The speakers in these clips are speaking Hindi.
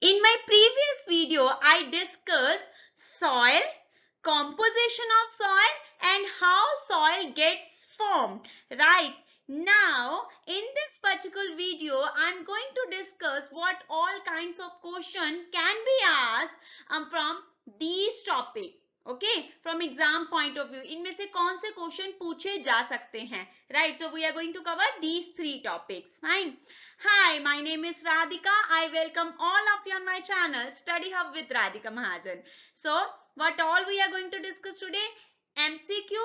In my previous video, I discussed soil, composition of soil and how soil gets formed, right? Now, in this particular video, I'm going to discuss what all kinds of question can be asked from these topic. Okay, from exam point of view, इनमें से कौन से क्वेश्चन पूछे जा सकते हैं, right? So we are going to cover these three topics. Fine. Hi, my name is Radhika. I welcome all of you on my channel Study Hub with Radhika Mahajan. So, what all we are going to discuss today? MCQ,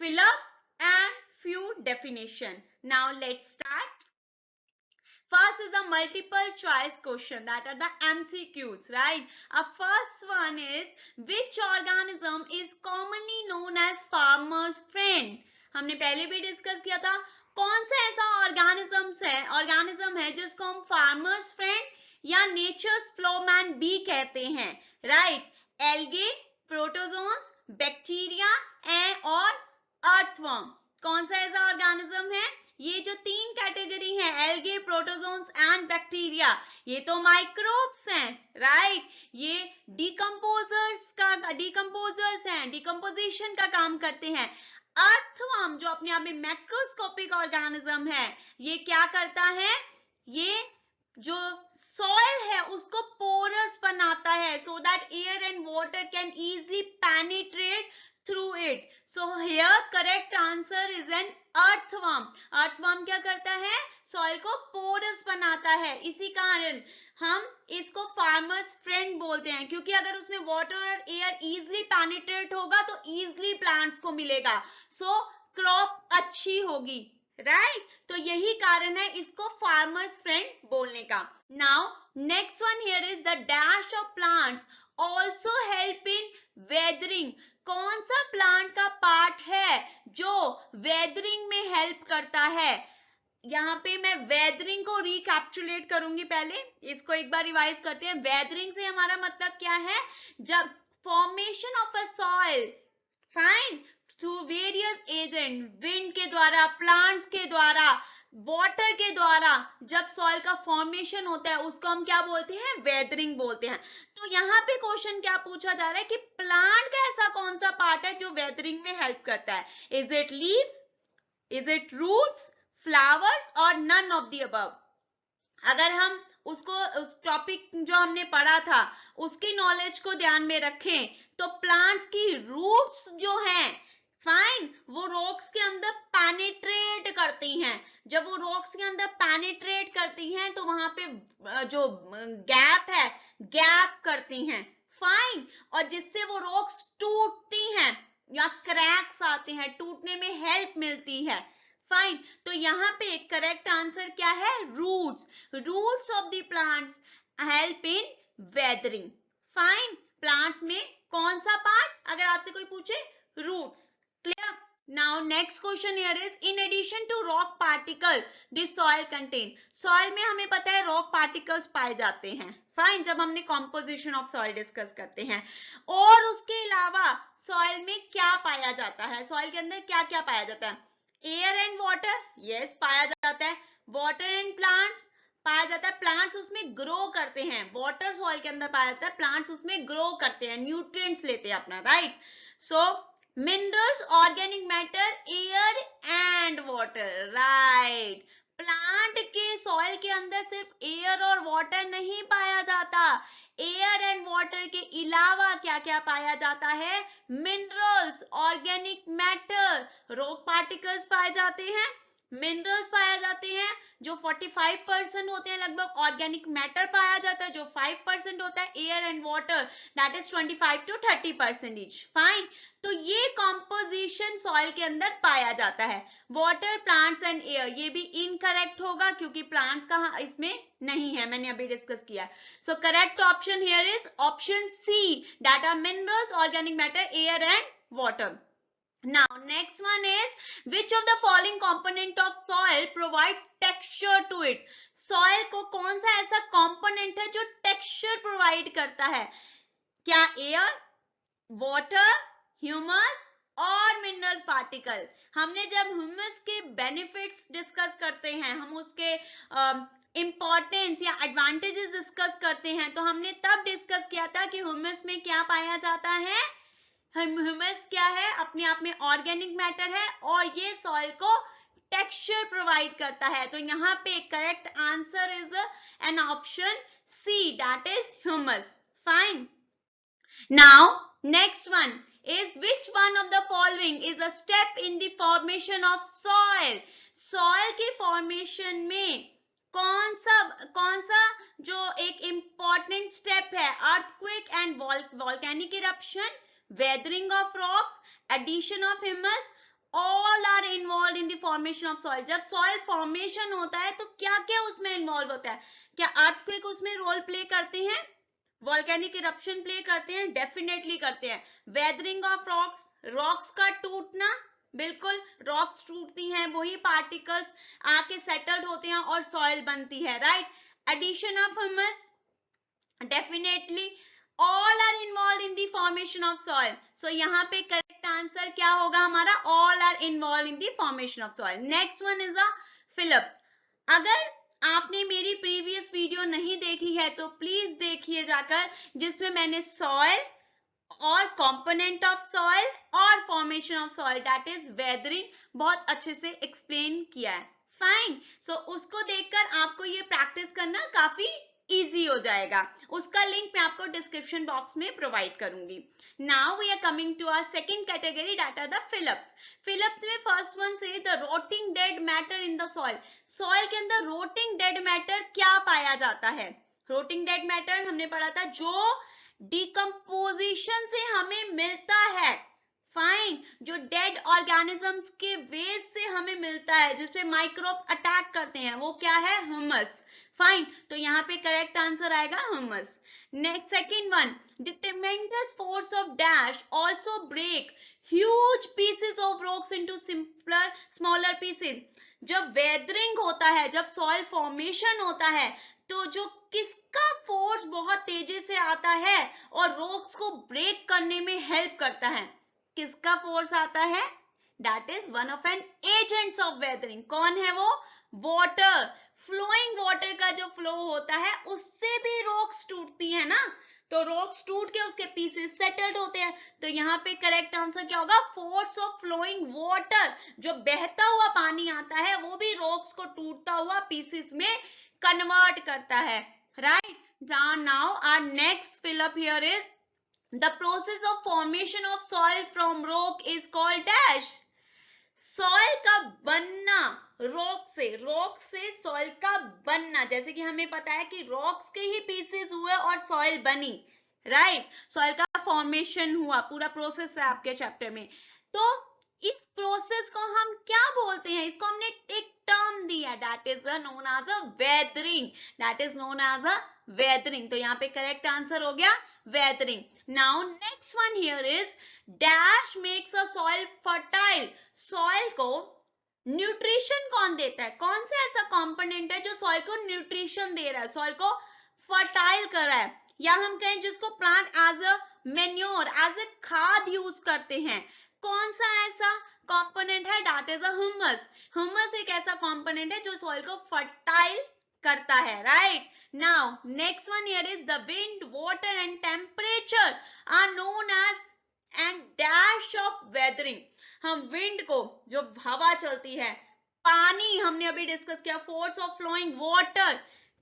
fill up and few definition. Now let's start. First is a multiple choice question, that are the MCQs, right? Our first one is, which organism is commonly known as farmer's friend? हमने पहले भी डिस्कस किया था, कौन सा ऐसा ऑर्गेनिज्म है जिसको हम फार्मर्स फ्रेंड या नेचर्स फ्लोमैन भी कहते हैं, राइट? एल्गे, प्रोटोजोन्स, बैक्टीरिया और अर्थवर्म. कौन सा ऐसा ऑर्गेनिज्म है? ये जो तीन कैटेगरी हैं, एल्गे, प्रोटोजोन्स एंड बैक्टीरिया, ये तो माइक्रोब्स हैं, राइट? ये डिकम्पोजर्स हैं, डिकम्पोजिशन का काम करते हैं. अर्थवर्म जो अपने आप में मैक्रोस्कोपिक ऑर्गेनिज्म है, ये क्या करता है? ये जो सॉइल है उसको पोरस बनाता है, so that air and water can easily penetrate through it. So here correct answer is an earthworm. earthworm क्या करता है? सॉइल को पोरस बनाता है. इसी कारण हम इसको फार्मर्स फ्रेंड बोलते हैं, क्योंकि अगर उसमें वाटर और एयर इजीली पेनिट्रेट होगा तो इजीली प्लांट्स को मिलेगा, सो क्रॉप अच्छी होगी, राइट? तो यही कारण है इसको फार्मर्स फ्रेंड बोलने का. Now next one here is the dash of plants also help in weathering. कौन सा प्लांट का पार्ट है जो वेदरिंग में हेल्प करता है? यहाँ पे मैं वेदरिंग को रिकैप्चुलेट करूंगी. पहले इसको एक बार रिवाइज करते हैं. वेदरिंग से हमारा मतलब क्या है? जब formation of a soil, fine, through various agent, wind के द्वारा, प्लांट्स के द्वारा, वाटर के द्वारा जब सॉइल का फॉर्मेशन होता है उसको हम क्या बोलते हैं? वेदरिंग बोलते हैं. तो यहाँ पे क्वेश्चन क्या पूछा जा रहा है कि प्लांट का ऐसा कौन सा पार्ट है जो वेदरिंग में हेल्प करता है? Is it leave, is it roots, flowers और नन ऑफ द अबव? अगर हम उसको, उस टॉपिक जो हमने पढ़ा था उसकी नॉलेज को ध्यान में रखें तो प्लांट्स की रूट्स जो हैं, फाइन, वो रॉक्स के अंदर पेनिट्रेट करती हैं. जब वो रॉक्स के अंदर पेनिट्रेट करती हैं तो वहां पे जो गैप है, गैप करती हैं, फाइन, और जिससे वो रॉक्स टूटती हैं या क्रैक्स आते हैं, टूटने में हेल्प मिलती है, फाइन. तो यहाँ पे करेक्ट आंसर क्या है? Roots. Roots of the plants help in weathering. Fine. Plants में कौन सा पार्ट? अगर आपसे कोई पूछे, roots. Clear? Now next question here is, in addition to rock particle the soil contain. soil में हमें पता है rock particles पाए जाते हैं, फाइन, जब हमने composition of soil डिस्कस करते हैं. और उसके अलावा soil में क्या पाया जाता है? soil के अंदर क्या क्या पाया जाता है? air and water, yes, पाया जाता है. water and plants पाया जाता है. प्लांट्स उसमें ग्रो करते हैं. वाटर सॉइल के अंदर पाया जाता है, प्लांट्स उसमें ग्रो करते हैं, न्यूट्रिएंट्स लेते हैं अपना, right? So minerals, organic matter, air and water, right? Plant के सॉइल के अंदर सिर्फ एयर और वाटर नहीं पाया जाता, एयर एंड वाटर के अलावा क्या क्या पाया जाता है? Minerals, organic matter, rock particles पाए जाते हैं, मिनरल्स पाए जाते हैं जो 45% होते हैं लगभग, ऑर्गेनिक मैटर पाया जाता है जो 5% होता है, air and water that is 25 to 30% each, fine. तो ये कॉम्पोजिशन सॉइल के अंदर पाया जाता है. वाटर, प्लांट्स एंड एयर, ये भी इनकरेक्ट होगा क्योंकि प्लांट्स कहाँ इसमें नहीं है, मैंने अभी डिस्कस किया. So correct option here is option C, that are minerals, organic matter, air and water. Now next one is, which of the following component of soil provide texture to it? soil को कौन सा ऐसा component है जो texture provide करता है? क्या air, water, humus और मिनरल पार्टिकल? हमने जब ह्यूमस के बेनिफिट्स डिस्कस करते हैं, हम उसके इंपॉर्टेंस या एडवांटेजेस डिस्कस करते हैं, तो हमने तब डिस्कस किया था कि ह्यूमस में क्या पाया जाता है। ह्यूमस क्या है, अपने आप में ऑर्गेनिक मैटर है और ये सॉइल को टेक्सचर प्रोवाइड करता है। तो यहाँ पे correct answer is an option C, that is humus. Fine. Now next one is which one of the following is a step in the formation of soil? soil के formation में कौन सा जो एक important step है, earthquake and volcanic eruption, weathering of rocks, addition of humus, all are involved in the formation of soil. जब soil formation होता है तो क्या क्या उसमें involve होता है? क्या earthquake उसमें role play करते हैं? वॉल्केनिक इरप्शन प्ले करते हैं? डेफिनेटली करते हैं। वेदरिंग ऑफ रॉक्स, रॉक्स का टूटना, बिल्कुल रॉक्स टूटती हैं, वही पार्टिकल्स आके सेटल्ड होते हैं और सॉइल बनती है, right. Addition of humus, definitely all are involve in the formation of soil. So यहाँ पे करेक्ट आंसर क्या होगा हमारा? All are involve in the formation of soil. Next one is a fill up. अगर आपने मेरी प्रीवियस वीडियो नहीं देखी है तो प्लीज देखिए जाकर, जिसमें मैंने सॉइल और कंपोनेंट ऑफ सॉइल और formation of soil that is weathering बहुत अच्छे से एक्सप्लेन किया है। फाइन। सो उसको देखकर आपको ये प्रैक्टिस करना काफी इजी हो जाएगा। उसका लिंक मैं आपको डिस्क्रिप्शन बॉक्स में प्रोवाइड करूंगी। Now we are coming to our second category, that are the fill ups. Fill ups में फर्स्ट वन से the rotting dead matter in the soil. Soil के अंदर रोटिंग डेड मैटर क्या पाया जाता है? रोटिंग डेड मैटर हमने पढ़ा था जो डिकम्पोजिशन से हमें मिलता है। फाइन। जो डेड ऑर्गेनिजम्स के वेस्ट से हमें मिलता है, जिसपे माइक्रोब्स अटैक करते हैं, वो क्या है? ह्यूमस। फाइन। तो यहाँ पे करेक्ट आंसर आएगा humus. Next second one, the tremendous force of dash also break huge pieces of rocks into simpler smaller pieces. जब वेदरिंग होता है, जब सॉइल फॉर्मेशन होता है, तो जो किसका फोर्स बहुत तेजी से आता है और रॉक्स को ब्रेक करने में हेल्प करता है? किसका फोर्स आता है? That is one of an agents of weathering. कौन है वो? वाटर। फ्लोइंग वाटर का जो फ्लो होता है उससे भी रॉक्स टूटती है ना, तो रॉक्स टूट के उसके पीसेस सेटल्ड होते हैं। तो यहाँ पे करेक्ट आंसर क्या होगा? Force of flowing water. जो बहता हुआ पानी आता है वो भी रॉक्स को टूटता हुआ पीसेस में कन्वर्ट करता है, right. Now our next fill up here is the process of formation of soil from rock is called dash. soil का बनना, rock से soil का बनना, जैसे कि हमें पता है कि rocks के ही pieces हुए और soil बनी, right? soil का formation हुआ, पूरा process है आपके चैप्टर में। तो इस प्रोसेस को हम क्या बोलते हैं? इसको हमने एक टर्म दिया, that is known as a weathering. That is known as a weathering. तो यहाँ पे करेक्ट आंसर हो गया weathering. Now next one here is dash makes a soil fertile. Soil को न्यूट्रिशन कौन देता है? कौन सा ऐसा कंपोनेंट है जो सॉइल को न्यूट्रिशन दे रहा है, सॉइल को फर्टाइल कर रहा है, या हम कहें जिसको plant as a manure, as a खाद यूज करते हैं? कौन सा ऐसा कंपोनेंट है? That is a humus. Humus एक ऐसा कंपोनेंट है जो सॉइल को फर्टाइल करता है, right. Now next one here is the wind, water and temperature are known as and dash of weathering. हम विंड को, जो हवा चलती है, पानी हमने अभी डिस्कस किया, force of flowing water,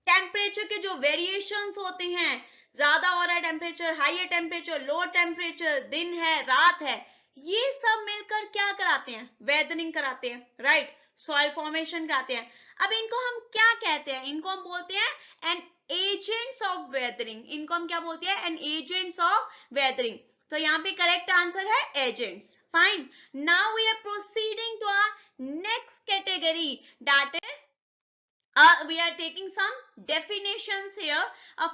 temperature के जो वेरिएशंस होते हैं, ज्यादा हो रहा है temperature, high temperature, low temperature, दिन है रात है, ये सब मिलकर क्या कराते हैं? वेदरिंग कराते हैं, राइट। सॉइल फॉर्मेशन कराते हैं। अब इनको हम क्या कहते हैं? इनको हम बोलते हैं एन एजेंट्स ऑफ वेदरिंग। इनको हम क्या बोलते हैं? An agents of weathering. तो यहाँ पे करेक्ट आंसर है agents. Fine. Now we are proceeding to our next category, that is we are taking some definitions here.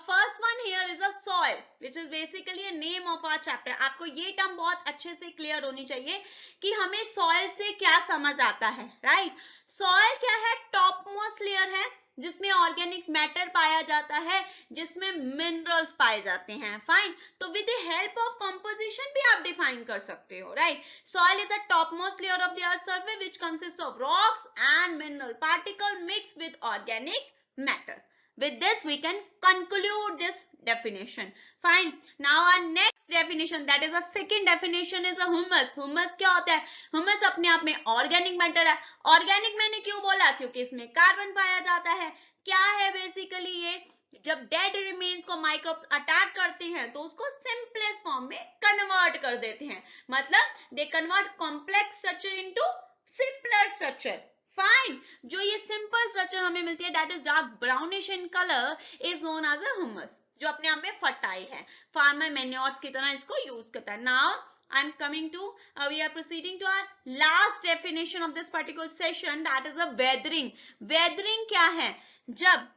First one here is a soil, which is basically a name of our chapter. आपको ये टर्म बहुत अच्छे से क्लियर होनी चाहिए कि हमें सॉइल से क्या समझ आता है, राइट। सॉइल क्या है? टॉप मोस्ट लेयर है जिसमें ऑर्गेनिक मैटर पाया जाता है, जिसमें मिनरल्स पाए जाते हैं। फाइन। तो with the help of composition भी आप डिफाइन कर सकते हो, right. Soil is the top most layer of the earth surface which consist of rocks and mineral particle mix with organic matter. With this we can conclude this definition. Fine. Now our next definition, that is the second definition, is a humus. Humus क्या होता है? Humus अपने आप में ऑर्गेनिक मैटर है. ऑर्गेनिक मैंने क्यों बोला? क्योंकि इसमें कार्बन पाया जाता है. क्या है बेसिकली ये? जब डेड रिमेन्स को माइक्रोब्स अटैक करते हैं तो उसको सिंपलेस्ट फॉर्म में कन्वर्ट कर देते हैं. मतलब they convert complex structure into simpler structure. Fine. जो ये सिंपल स्ट्रक्चर हमें मिलती है, that is dark brownish in colour, is known as a humus, जो अपने आप में फर्टाइल है. फार्मर मैन्योर्स की तरह इसको यूज करता है. Now I am coming to, we are proceeding to our last definition of this particular session, that is a weathering. Weathering क्या है? जब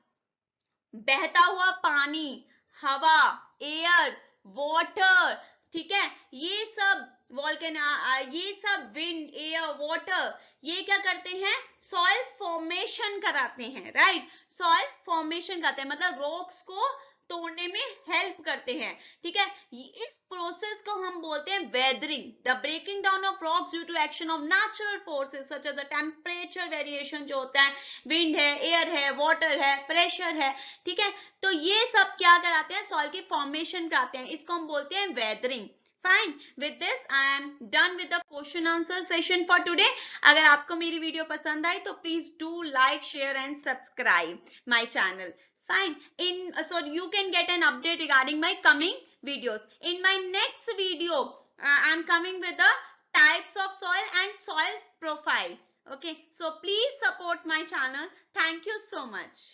बहता हुआ पानी, हवा, एयर, वाटर, ठीक है, ये सब ये सब विंड, एयर, वाटर, ये क्या करते हैं? सॉइल फॉर्मेशन कराते हैं. राइट. सॉइल फॉर्मेशन कराते हैं, मतलब रॉक्स को तोड़ने में हेल्प करते हैं. ठीक है. इस प्रोसेस को हम बोलते हैं weathering. The breaking down of rocks due to action of natural forces such as the temperature variation, जो होता है, विंड है, एयर है, वाटर है, प्रेशर है. ठीक है. तो ये सब क्या कराते हैं? सॉइल की फॉर्मेशन कराते हैं. इसको हम बोलते हैं weathering. Fine. With this, I am done with the question answer session for today. अगर आपको मेरी वीडियो पसंद आई तो please do like, share and subscribe my channel. Fine. So you can get an update regarding my coming videos. In my next video, I am coming with the types of soil and soil profile. Okay. So please support my channel. Thank you so much.